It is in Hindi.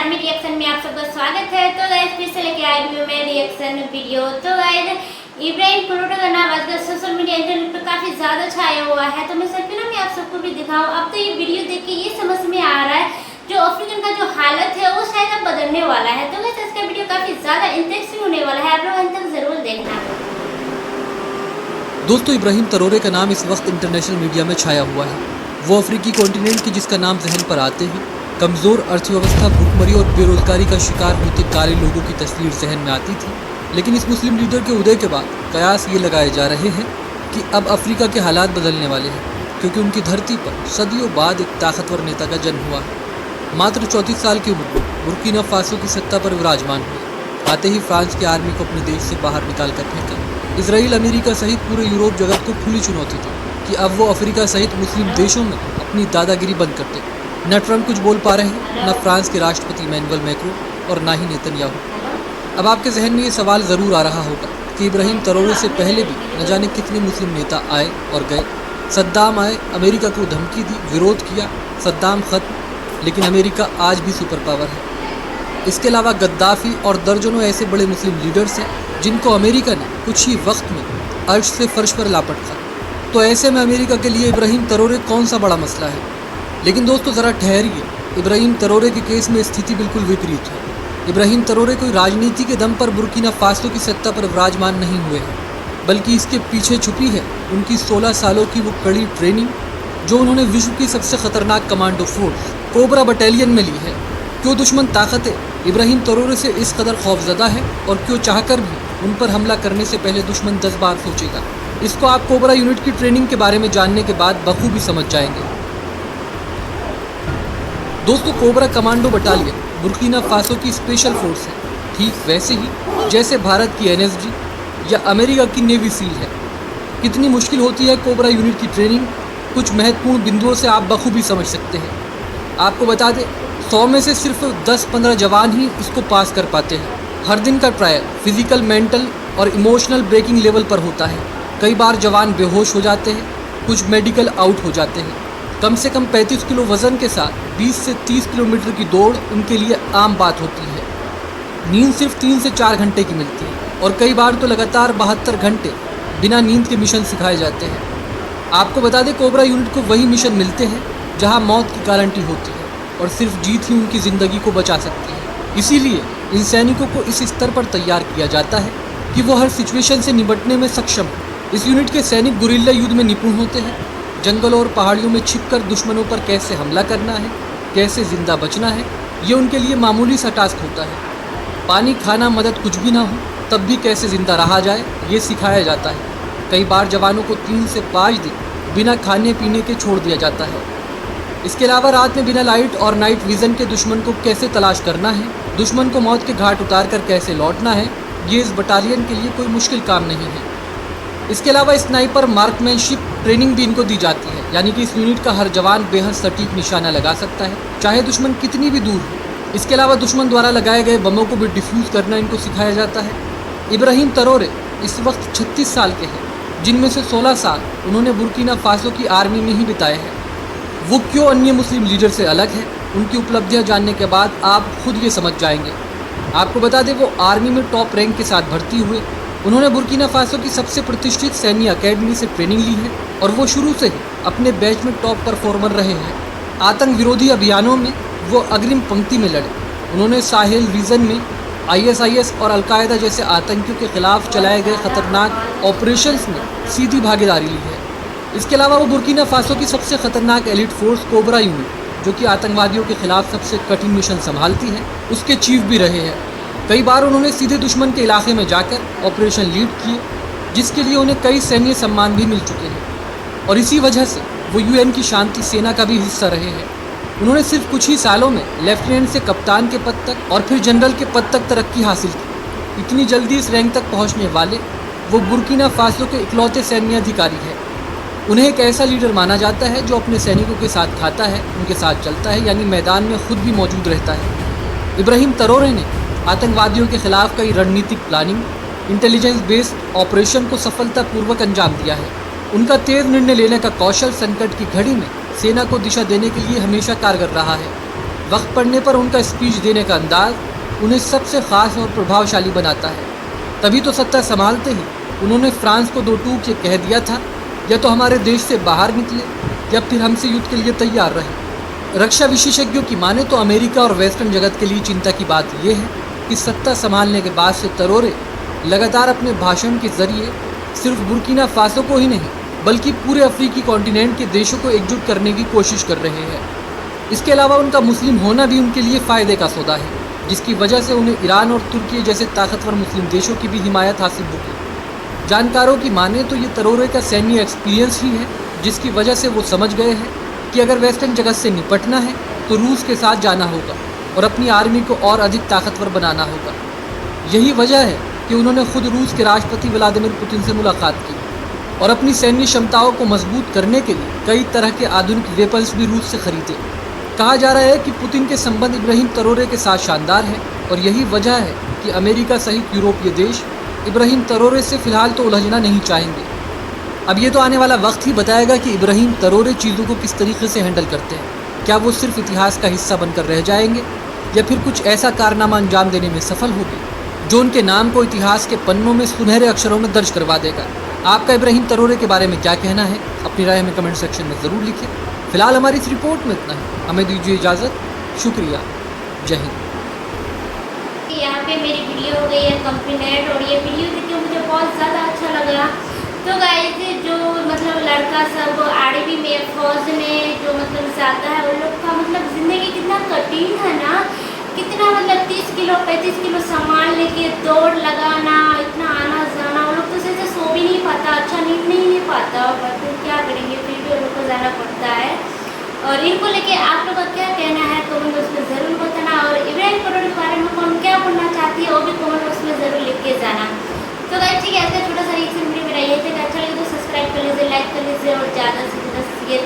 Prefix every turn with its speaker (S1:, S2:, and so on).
S1: आर्मी रिएक्शन में आप सबका स्वागत है। तो गाइस फिर से लेके आई हूँ मैं रिएक्शन वीडियो। तो गाइस इब्राहिम तरोरे का नाम आजकल सोशल मीडिया इंटरनेट पर काफ़ी ज़्यादा छाया हुआ है, तो मैं सोचती हूँ ना मैं आप सबको भी दिखाऊँ। अब तो ये वीडियो देख के ये समझ में आ रहा है जो अफ्रीकन का जो हालत है वो शायद अब बदलने वाला है। तो गाइस इसका वीडियो काफ़ी ज़्यादा इंटरेस्टिंग होने वाला है, आप लोग अंत तक ज़रूर देखना।
S2: दोस्तों, इब्राहिम तरोरे का नाम इस वक्त इंटरनेशनल मीडिया में छाया हुआ है। वो अफ्रीकी कॉन्टिनेंट की जिसका नाम जहन पर आते ही कमज़ोर अर्थव्यवस्था, भूखमरी और बेरोजगारी का शिकार होते काले लोगों की तस्वीर जहन में आती थी। लेकिन इस मुस्लिम लीडर के उदय के बाद कयास ये लगाए जा रहे हैं कि अब अफ्रीका के हालात बदलने वाले हैं, क्योंकि उनकी धरती पर सदियों बाद एक ताकतवर नेता का जन्म हुआ है। मात्र 34 साल की उम्र में बुर्किना फासो की सत्ता पर विराजमान हुए। आते ही फ्रांस की आर्मी को अपने देश से बाहर निकाल कर फेंका। इसराइल, अमेरिका सहित पूरे यूरोप जगत को खुली चुनौती थी कि अब वो अफ्रीका सहित मुस्लिम देशों में अपनी दादागिरी बंद करते। न ट्रंप कुछ बोल पा रहे हैं, न फ्रांस के राष्ट्रपति इमैनुअल मैक्रों और न ही नेतन्याहू। अब आपके जहन में ये सवाल ज़रूर आ रहा होगा कि इब्राहिम तरोरे से पहले भी न जाने कितने मुस्लिम नेता आए और गए। सद्दाम आए, अमेरिका को धमकी दी, विरोध किया, सद्दाम खत्म, लेकिन अमेरिका आज भी सुपर पावर है। इसके अलावा गद्दाफी और दर्जनों ऐसे बड़े मुस्लिम लीडर्स हैं जिनको अमेरिका ने कुछ ही वक्त में अर्श से फर्श पर ला पटका। तो ऐसे में अमेरिका के लिए इब्राहिम तरोरे कौन सा बड़ा मसला है? लेकिन दोस्तों ज़रा ठहरिए, इब्राहिम तरोरे के केस में स्थिति बिल्कुल विपरीत है। इब्राहिम तरोरे कोई राजनीति के दम पर बुर्किना फासो की सत्ता पर विराजमान नहीं हुए हैं, बल्कि इसके पीछे छुपी है उनकी 16 सालों की वो कड़ी ट्रेनिंग जो उन्होंने विश्व की सबसे खतरनाक कमांडो फोर्स कोबरा बटालियन में ली है। क्यों दुश्मन ताकतें इब्राहिम तरोरे से इस कदर खौफजदा है और क्यों चाहकर भी उन पर हमला करने से पहले दुश्मन 10 बार सोचेगा? इसको आप कोबरा यूनिट की ट्रेनिंग के बारे में जानने के बाद बखूबी समझ जाएंगे। दोस्तों, cobra commando battalion Burkina Faso की स्पेशल फोर्स है, ठीक वैसे ही जैसे भारत की एनएसजी या अमेरिका की नेवी सील है। कितनी मुश्किल होती है कोबरा यूनिट की ट्रेनिंग, कुछ महत्वपूर्ण बिंदुओं से आप बखूबी समझ सकते हैं। आपको बता दें, 100 में से सिर्फ 10-15 जवान ही इसको पास कर पाते हैं। हर दिन का ट्रायल फिजिकल, मेंटल और इमोशनल ब्रेकिंग लेवल पर होता है। कई बार जवान बेहोश हो जाते हैं, कुछ मेडिकल आउट हो जाते हैं। कम से कम 35 किलो वज़न के साथ 20 से 30 किलोमीटर की दौड़ उनके लिए आम बात होती है। नींद सिर्फ 3 से 4 घंटे की मिलती है और कई बार तो लगातार 72 घंटे बिना नींद के मिशन सिखाए जाते हैं। आपको बता दें, कोबरा यूनिट को वही मिशन मिलते हैं जहां मौत की गारंटी होती है और सिर्फ जीत ही उनकी ज़िंदगी को बचा सकती है। इसीलिए इन सैनिकों को इस स्तर पर तैयार किया जाता है कि वो हर सिचुएशन से निपटने में सक्षम हो। इस यूनिट के सैनिक गुरिल्ला युद्ध में निपुण होते हैं। जंगलों और पहाड़ियों में छिपकर दुश्मनों पर कैसे हमला करना है, कैसे जिंदा बचना है, ये उनके लिए मामूली सा टास्क होता है। पानी, खाना, मदद कुछ भी ना हो तब भी कैसे जिंदा रहा जाए, ये सिखाया जाता है। कई बार जवानों को 3 से 5 दिन बिना खाने पीने के छोड़ दिया जाता है। इसके अलावा रात में बिना लाइट और नाइट विज़न के दुश्मन को कैसे तलाश करना है, दुश्मन को मौत के घाट उतार कर कैसे लौटना है, ये इस बटालियन के लिए कोई मुश्किल काम नहीं है। इसके अलावा स्नाइपर मार्कमैनशिप ट्रेनिंग भी इनको दी जाती है, यानी कि इस यूनिट का हर जवान बेहद सटीक निशाना लगा सकता है, चाहे दुश्मन कितनी भी दूर हो। इसके अलावा दुश्मन द्वारा लगाए गए बमों को भी डिफ्यूज़ करना इनको सिखाया जाता है। इब्राहिम तरोरे इस वक्त 36 साल के हैं, जिनमें से 16 साल उन्होंने बुर्किना फासो की आर्मी में ही बिताए हैं। वो क्यों अन्य मुस्लिम लीडर से अलग है, उनकी उपलब्धियां जानने के बाद आप खुद ये समझ जाएंगे। आपको बता दें, वो आर्मी में टॉप रैंक के साथ भर्ती हुए। उन्होंने बुर्किना फासो की सबसे प्रतिष्ठित सैन्य अकेडमी से ट्रेनिंग ली है और वो शुरू से ही अपने बैच में टॉप परफॉर्मर रहे हैं। आतंक विरोधी अभियानों में वो अग्रिम पंक्ति में लड़े। उन्होंने साहेल रीजन में ISIS और अलकायदा जैसे आतंकियों के खिलाफ चलाए गए खतरनाक ऑपरेशंस में सीधी भागीदारी ली है। इसके अलावा वो बुर्किना फासो की सबसे खतरनाक एलिट फोर्स कोबरा यूनिट, जो कि आतंकवादियों के खिलाफ सबसे कठिन मिशन संभालती है, उसके चीफ भी रहे हैं। कई बार उन्होंने सीधे दुश्मन के इलाके में जाकर ऑपरेशन लीड किए, जिसके लिए उन्हें कई सैन्य सम्मान भी मिल चुके हैं और इसी वजह से वो UN की शांति सेना का भी हिस्सा रहे हैं। उन्होंने सिर्फ कुछ ही सालों में लेफ्टिनेंट से कप्तान के पद तक और फिर जनरल के पद तक तरक्की हासिल की। इतनी जल्दी इस रैंक तक पहुंचने वाले वो बुर्किना फासो के इकलौते सैन्य अधिकारी हैं। उन्हें एक ऐसा लीडर माना जाता है जो अपने सैनिकों के साथ खाता है, उनके साथ चलता है, यानी मैदान में खुद भी मौजूद रहता है। इब्राहिम तरोरे ने आतंकवादियों के खिलाफ कई रणनीतिक प्लानिंग, इंटेलिजेंस बेस्ड ऑपरेशन को सफलतापूर्वक अंजाम दिया है। उनका तेज निर्णय लेने का कौशल संकट की घड़ी में सेना को दिशा देने के लिए हमेशा कारगर रहा है। वक्त पड़ने पर उनका स्पीच देने का अंदाज उन्हें सबसे ख़ास और प्रभावशाली बनाता है। तभी तो सत्ता संभालते ही उन्होंने फ्रांस को दो टूक ये कह दिया था, या तो हमारे देश से बाहर निकले या फिर हमसे युद्ध के लिए तैयार रहे। रक्षा विशेषज्ञों की माने तो अमेरिका और वेस्टर्न जगत के लिए चिंता की बात यह है कि सत्ता संभालने के बाद से तरोरे लगातार अपने भाषण के जरिए सिर्फ बुर्किना फासो को ही नहीं बल्कि पूरे अफ्रीकी कॉन्टिनेंट के देशों को एकजुट करने की कोशिश कर रहे हैं। इसके अलावा उनका मुस्लिम होना भी उनके लिए फ़ायदे का सौदा है, जिसकी वजह से उन्हें ईरान और तुर्की जैसे ताकतवर मुस्लिम देशों की भी हिमायत हासिल होगी। जानकारों की माने तो ये तरोरे का सैन्य एक्सपीरियंस ही है जिसकी वजह से वो समझ गए हैं कि अगर वेस्टर्न जगत से निपटना है तो रूस के साथ जाना होगा और अपनी आर्मी को और अधिक ताकतवर बनाना होगा। यही वजह है कि उन्होंने खुद रूस के राष्ट्रपति व्लादिमीर पुतिन से मुलाकात की और अपनी सैन्य क्षमताओं को मजबूत करने के लिए कई तरह के आधुनिक वेपन्स भी रूस से खरीदे। कहा जा रहा है कि पुतिन के संबंध इब्राहिम तरोरे के साथ शानदार है और यही वजह है कि अमेरिका सहित यूरोपीय देश इब्राहिम तरोरे से फिलहाल तो उलझना नहीं चाहेंगे। अब ये तो आने वाला वक्त ही बताएगा कि इब्राहिम तरोरे चीज़ों को किस तरीके से हैंडल करते हैं। क्या वो सिर्फ इतिहास का हिस्सा बनकर रह जाएंगे या फिर कुछ ऐसा कारनामा अंजाम देने में सफल होगी जो उनके नाम को इतिहास के पन्नों में सुनहरे अक्षरों में दर्ज करवा देगा। आपका इब्राहिम तरोरे के बारे में क्या कहना है? अपनी राय हमें कमेंट सेक्शन में ज़रूर लिखिए। फिलहाल हमारी इस रिपोर्ट में इतना ही। हमें दीजिए इजाज़त। शुक्रिया। जय हिंद।
S1: यहाँ पे मेरी वीडियो हो गई है कंप्लीट और ये वीडियो देख के मुझे बहुत ज़्यादा अच्छा लगा। तो गाइस जो मतलब लड़का सब आर्मी में फौज में जो मतलब जाता है उन लोग का मतलब ज़िंदगी कितना कठिन है ना, कितना मतलब 30 किलो 35 किलो सामान लेके दौड़ लगाना, इतना आना जाना, वो लोग तो सही से सो भी नहीं पाता, अच्छा नींद नहीं पाता, बट क्या करेंगे फिर भी उन लोग को जाना पड़ता है। और इनको लेके आप लोग का क्या कहना है कमेंट बॉक्स में ज़रूर बताना और इब्राहिम तरोरे के बारे में कौन क्या बोलना चाहती है वो भी कमेंट बॉक्स में ज़रूर लिख के जाना। तो गाइस ठीक है, ऐसा छोटा सा रिएक्शन वीडियो मेरा ये था। अच्छा लगे तो सब्सक्राइब कर लीजिए, लाइक कर लीजिए और ज़्यादा से ज़्यादा शेयर